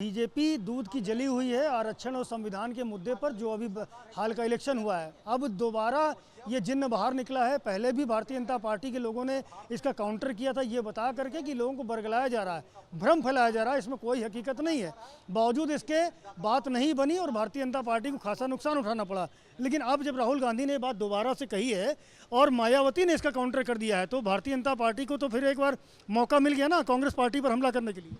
BJP दूध की जली हुई है आरक्षण और संविधान के मुद्दे पर। जो अभी हाल का इलेक्शन हुआ है, अब दोबारा ये जिन्न बाहर निकला है। पहले भी भारतीय जनता पार्टी के लोगों ने इसका काउंटर किया था, ये बता करके कि लोगों को बरगलाया जा रहा है, भ्रम फैलाया जा रहा है, इसमें कोई हकीकत नहीं है। बावजूद इसके बात नहीं बनी और भारतीय जनता पार्टी को खासा नुकसान उठाना पड़ा। लेकिन अब जब राहुल गांधी ने बात दोबारा से कही है और मायावती ने इसका काउंटर कर दिया है, तो भारतीय जनता पार्टी को तो फिर एक बार मौका मिल गया ना कांग्रेस पार्टी पर हमला करने के लिए।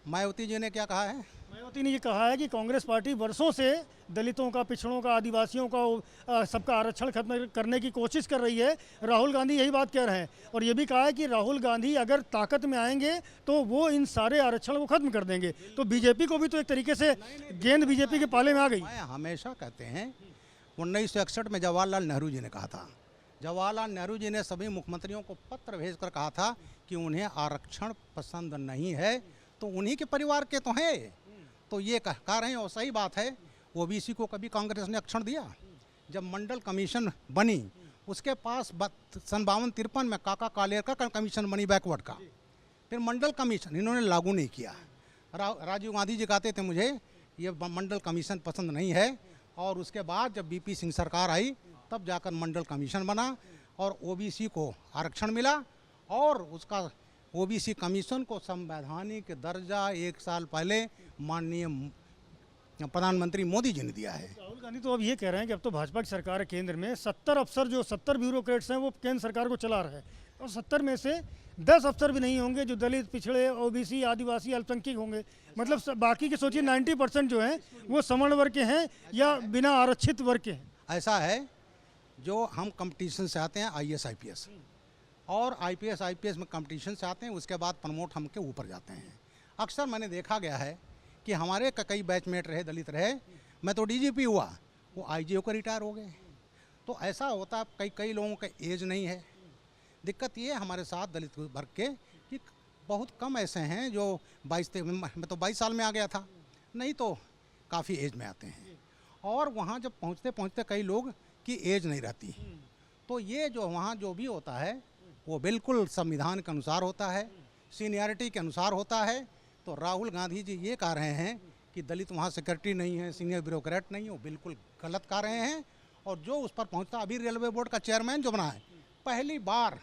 मायावती जी ने क्या कहा है? मायावती ने ये कहा है कि कांग्रेस पार्टी वर्षों से दलितों का, पिछड़ों का, आदिवासियों का सबका आरक्षण खत्म करने की कोशिश कर रही है। राहुल गांधी यही बात कह रहे हैं और ये भी कहा है कि राहुल गांधी अगर ताकत में आएंगे तो वो इन सारे आरक्षण को खत्म कर देंगे। तो बीजेपी को भी तो एक तरीके से गेंद बीजेपी के पाले में आ गई। हमेशा कहते हैं 1961 में जवाहरलाल नेहरू जी ने कहा था, जवाहरलाल नेहरू जी ने सभी मुख्यमंत्रियों को पत्र भेजकर कहा था कि उन्हें आरक्षण पसंद नहीं है, तो उन्हीं के परिवार के तो हैं, तो ये कह रहे हैं। और सही बात है, ओबीसी को कभी कांग्रेस ने आरक्षण दिया? जब मंडल कमीशन बनी उसके पास 52-53 में काका कालेकर का कमीशन बनी बैकवर्ड का, फिर मंडल कमीशन इन्होंने लागू नहीं किया। राजीव गांधी जी कहते थे मुझे ये मंडल कमीशन पसंद नहीं है, और उसके बाद जब बीपी सिंह सरकार आई तब जाकर मंडल कमीशन बना और ओबीसी को आरक्षण मिला। और उसका ओबीसी कमीशन को संवैधानिक दर्जा 1 साल पहले माननीय प्रधानमंत्री मोदी जी ने दिया है। राहुल गांधी तो अब ये कह रहे हैं कि अब तो भाजपा की सरकार है केंद्र में, 70 अफसर जो 70 ब्यूरोक्रेट्स हैं वो केंद्र सरकार को चला रहे हैं, और 70 में से 10 अफसर भी नहीं होंगे जो दलित, पिछड़े, ओबीसी, आदिवासी, अल्पसंख्यक होंगे। मतलब बाकी के सोचिए 90% जो हैं वो सवर्ण वर्ग के हैं या बिना आरक्षित वर्ग के हैं। ऐसा है, जो हम कंपटीशन से आते हैं IAS IPS और IPS IPS में कंपटीशन से आते हैं, उसके बाद प्रमोट हम के ऊपर जाते हैं। अक्सर मैंने देखा गया है कि हमारे कई बैचमेट रहे, दलित रहे, मैं तो DGP हुआ, वो IGO को रिटायर हो गए। तो ऐसा होता है, कई लोगों का एज नहीं है। दिक्कत ये है हमारे साथ दलित वर्ग के कि बहुत कम ऐसे हैं जो 22 मैं तो 22 साल में आ गया था, नहीं तो काफ़ी एज में आते हैं। और वहाँ जब पहुँचते कई लोग की एज नहीं रहती, तो ये जो वहाँ जो भी होता है वो बिल्कुल संविधान के अनुसार होता है, सीनियरिटी के अनुसार होता है। तो राहुल गांधी जी ये कह रहे हैं कि दलित वहाँ सेक्रेटरी नहीं है, सीनियर ब्यूरोक्रेट नहीं है, वो बिल्कुल गलत कह रहे हैं। और जो उस पर पहुँचता, अभी रेलवे बोर्ड का चेयरमैन जो बना है, पहली बार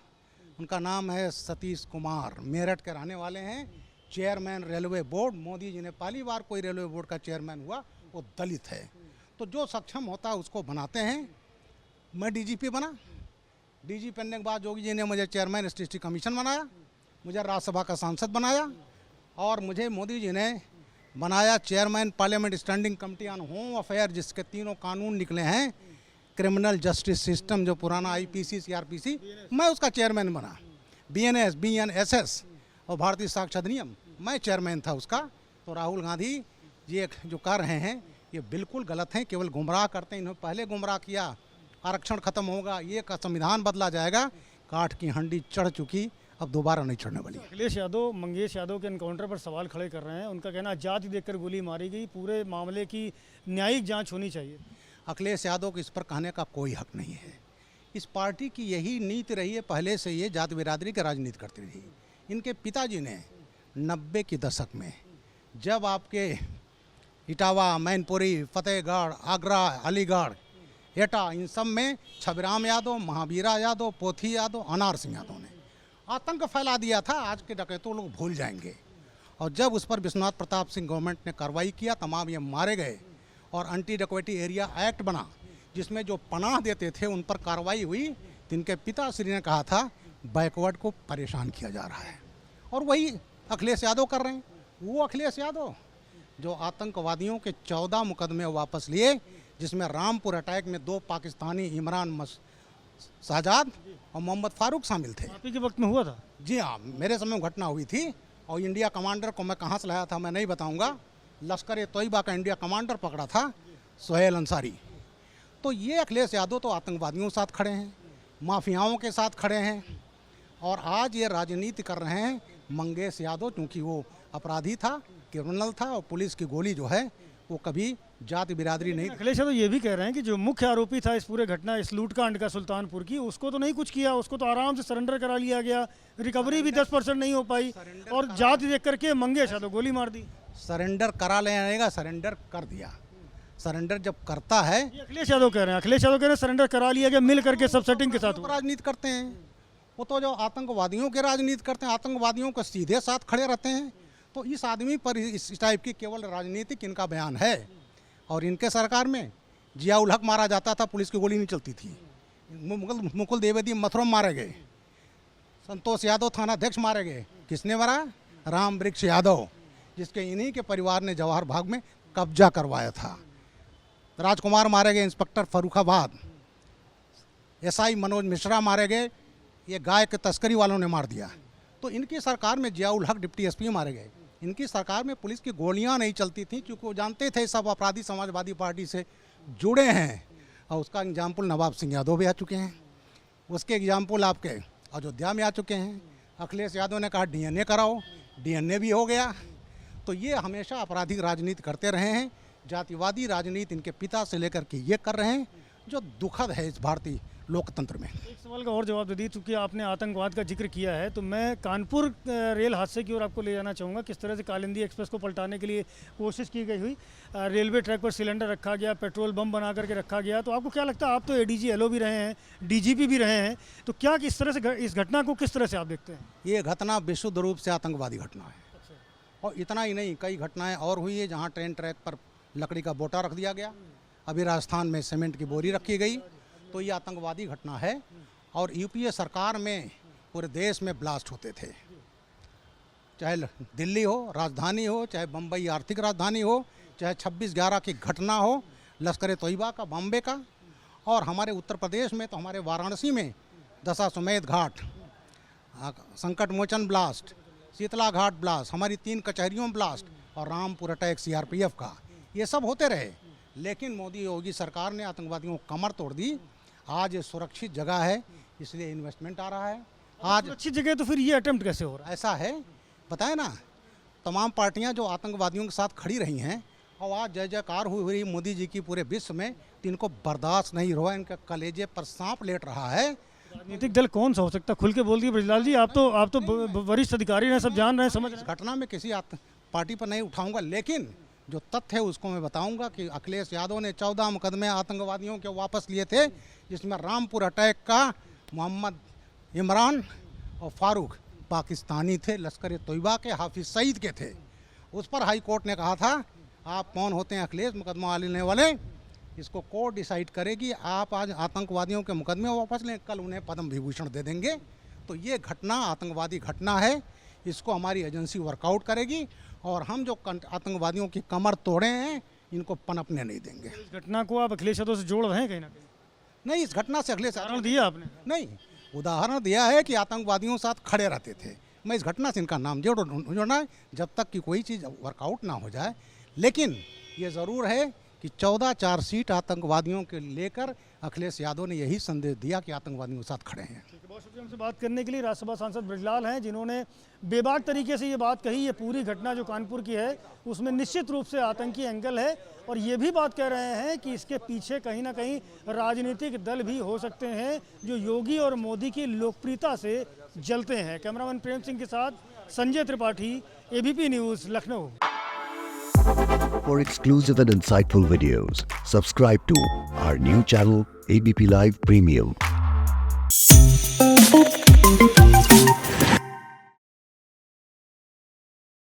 उनका नाम है सतीश कुमार, मेरठ के रहने वाले हैं, chairman railway board. Modi ji ने पहली बार कोई रेलवे बोर्ड का चेयरमैन हुआ, वो दलित है। तो जो सक्षम होता है उसको बनाते हैं। मैं DGP बना, DGP बनने के बाद योगी जी ने मुझे चेयरमैन ST कमीशन बनाया, मुझे राज्यसभा का सांसद बनाया, और मुझे मोदी जी ने बनाया chairman parliament standing committee on home affair, जिसके 3 कानून निकले हैं। क्रिमिनल जस्टिस सिस्टम जो पुराना IPC CRPC, मैं उसका चेयरमैन बना। BNS BNSS और भारतीय साक्ष्य अधिनियम, मैं चेयरमैन था उसका। तो राहुल गांधी ये जो कर रहे हैं ये बिल्कुल गलत हैं, केवल गुमराह करते हैं। इन्होंने पहले गुमराह किया, आरक्षण खत्म होगा, ये का संविधान बदला जाएगा, काठ की हंडी चढ़ चुकी, अब दोबारा नहीं चढ़ने वाली। अखिलेश यादव मंगेश यादव के एनकाउंटर पर सवाल खड़े कर रहे हैं। उनका कहना जाति देखकर गोली मारी गई, पूरे मामले की न्यायिक जांच होनी चाहिए। अखिलेश यादव को इस पर कहने का कोई हक नहीं है। इस पार्टी की यही नीति रही है, पहले से ये जाति बिरादरी की राजनीति करती रही। इनके पिताजी ने 90 के दशक में, जब आपके इटावा, मैनपुरी, फतेहगढ़, आगरा, अलीगढ़, एटा, इन सब में छबराम यादव, महावीरा यादव, पोथी यादव, अनार सिंह यादव ने आतंक फैला दिया था। आज के डकैतों लोग भूल जाएंगे। और जब उस पर विश्वनाथ प्रताप सिंह गवर्नमेंट ने कार्रवाई किया, तमाम ये मारे गए, और एंटी डकैती एरिया एक्ट बना, जिसमें जो पनाह देते थे उन पर कार्रवाई हुई। जिनके पिताश्री ने कहा था बैकवर्ड को परेशान किया जा रहा है, और वही अखिलेश यादव कर रहे हैं। वो अखिलेश यादव जो आतंकवादियों के 14 मुकदमे वापस लिए, जिसमें रामपुर अटैक में 2 पाकिस्तानी, इमरान शहजाद और मोहम्मद फारूक शामिल थे। आपके वक्त में हुआ था? जी हाँ, मेरे समय घटना हुई थी। और इंडिया कमांडर को मैं कहाँ से लाया था मैं नहीं बताऊंगा। लश्कर-ए-तोयबा का इंडिया कमांडर पकड़ा था, सोहेल अंसारी। तो ये अखिलेश यादव तो आतंकवादियों के साथ खड़े हैं, माफियाओं के साथ खड़े हैं, और आज ये राजनीति कर रहे हैं। मंगेश यादव चूँकि वो अपराधी था, क्रिमिनल था, और पुलिस की गोली जो है वो कभी जाति बिरादरी नहीं। अखिलेश यादव ये भी कह रहे हैं कि जो मुख्य आरोपी था इस पूरे घटना, इस लूटकांड का, सुल्तानपुर की, उसको तो नहीं कुछ किया, उसको तो आराम से सरेंडर करा लिया गया, रिकवरी भी 10% नहीं हो पाई, और जाति देख करके मंगेश यादव गोली मार दी। सरेंडर करा लेगा, सरेंडर कर दिया। सरेंडर जब करता है, ये अखिलेश यादव कह रहे हैं, अखिलेश यादव कह रहे हैं सरेंडर करा लिया गया, मिल करके सब सेटिंग के साथ तो हुआ। राजनीति करते हैं। वो तो जो आतंकवादियों के राजनीति करते हैं, आतंकवादियों के सीधे साथ खड़े रहते हैं। तो इस आदमी पर इस टाइप की केवल राजनीतिक इनका बयान है। और इनके सरकार में जिया उल हक मारा जाता था, पुलिस की गोली नहीं चलती थी। मुकुल द्विवेदी मथुरा मारे गए, संतोष यादव थानाध्यक्ष मारे गए। किसने मारा? राम वृक्ष यादव, जिसके इन्हीं के परिवार ने जवाहर बाग में कब्जा करवाया था। राजकुमार मारे गए, इंस्पेक्टर फर्रुखाबाद। एसआई मनोज मिश्रा मारे गए, ये गाय के तस्करी वालों ने मार दिया। तो इनकी सरकार में जिया उल हक डिप्टी एसपी मारे गए। इनकी सरकार में पुलिस की गोलियां नहीं चलती थी, क्योंकि वो जानते थे सब अपराधी समाजवादी पार्टी से जुड़े हैं। और उसका एग्जाम्पल नवाब सिंह यादव भी आ चुके हैं। उसके एग्जाम्पल आपके अयोध्या में आ चुके हैं। अखिलेश यादव ने कहा डीएनए कराओ, डीएनए भी हो गया। तो ये हमेशा आपराधिक राजनीति करते रहे हैं। जातिवादी राजनीति इनके पिता से लेकर के ये कर रहे हैं, जो दुखद है इस भारतीय लोकतंत्र में। एक सवाल का और जवाब दे दी, चूँकि आपने आतंकवाद का जिक्र किया है, तो मैं कानपुर रेल हादसे की ओर आपको ले जाना चाहूँगा। किस तरह से कालिंदी एक्सप्रेस को पलटाने के लिए कोशिश की गई हुई, रेलवे ट्रैक पर सिलेंडर रखा गया, पेट्रोल बम बना करके रखा गया। तो आपको क्या लगता है, आप तो एडीजी एलओ भी रहे हैं, डीजीपी भी रहे हैं, तो क्या किस तरह से इस घटना को किस तरह से आप देखते हैं? ये घटना विशुद्ध रूप से आतंकवादी घटना है। और इतना ही नहीं, कई घटनाएं और हुई है जहाँ ट्रेन ट्रैक पर लकड़ी का बोटा रख दिया गया। अभी राजस्थान में सीमेंट की बोरी रखी गई। तो ये आतंकवादी घटना है। और यूपीए सरकार में पूरे देश में ब्लास्ट होते थे, चाहे दिल्ली हो राजधानी हो, चाहे बम्बई आर्थिक राजधानी हो, चाहे 26/11 की घटना हो, लश्कर तोयबा का, बॉम्बे का। और हमारे उत्तर प्रदेश में तो हमारे वाराणसी में दशाश्वमेध घाट, संकट मोचन ब्लास्ट, शीतला घाट ब्लास्ट, हमारी 3 कचहरियों में ब्लास्ट, और रामपुर अटैक सीआरपीएफ का, ये सब होते रहे। लेकिन मोदी योगी सरकार ने आतंकवादियों को कमर तोड़ दी। आज ये सुरक्षित जगह है, इसलिए इन्वेस्टमेंट आ रहा है। आज अच्छी जगह, तो फिर ये अटेम्प्ट कैसे हो रहा है? ऐसा है, बताए ना, तमाम पार्टियां जो आतंकवादियों के साथ खड़ी रही हैं, और आज जय जयकार हुई मोदी जी की पूरे विश्व में, तो इनको बर्दाश्त नहीं हुआ। इनके कलेजे पर सांप लेट रहा है। राजनीतिक दल कौन सा हो सकता है? खुल के बोल दिए ब्रजलाल जी, आप तो वरिष्ठ अधिकारी हैं, सब जान रहे हैं, समझ रहे इस हैं। घटना में किसी पार्टी पर नहीं उठाऊंगा, लेकिन जो तथ्य है उसको मैं बताऊंगा कि अखिलेश यादव ने 14 मुकदमे आतंकवादियों के वापस लिए थे, जिसमें रामपुर अटैक का मोहम्मद इमरान और फारूक पाकिस्तानी थे, लश्कर तोयबा के, हाफिज सईद के थे। उस पर हाई कोर्ट ने कहा था आप कौन होते हैं अखिलेश मुकदमा लेने वाले, इसको कोर्ट डिसाइड करेगी। आप आज आतंकवादियों के मुकदमे वापस लें, कल उन्हें पद्म विभूषण दे देंगे। तो ये घटना आतंकवादी घटना है, इसको हमारी एजेंसी वर्कआउट करेगी। और हम जो आतंकवादियों की कमर तोड़े हैं, इनको पनपने नहीं देंगे। इस घटना को आप अखिलेश यादव से जोड़ रहे हैं कहीं ना कहीं? नहीं, इस घटना से अखिलेश उदाहरण दिया आपने? नहीं, उदाहरण दिया है कि आतंकवादियों के साथ खड़े रहते थे। मैं इस घटना से इनका नाम जोड़ना है, जब तक कि कोई चीज़ वर्कआउट ना हो जाए। लेकिन ये ज़रूर है कि 14 चार्जशीट आतंकवादियों के लेकर अखिलेश यादव ने यही संदेश दिया कि आतंकवादियों के साथ खड़े हैं। बहुत शुक्रिया हमसे बात करने के लिए। राज्यसभा सांसद ब्रजलाल हैं, जिन्होंने बेबाक तरीके से ये बात कही। ये पूरी घटना जो कानपुर की है, उसमें निश्चित रूप से आतंकी एंगल है। और ये भी बात कह रहे हैं कि इसके पीछे कहीं ना कहीं राजनीतिक दल भी हो सकते हैं, जो योगी और मोदी की लोकप्रियता से जलते हैं। कैमरामैन प्रेम सिंह के साथ Sanjay Tripathi, ABP news, Lucknow. For exclusive and insightful videos, subscribe to our new channel ABP Live Premium.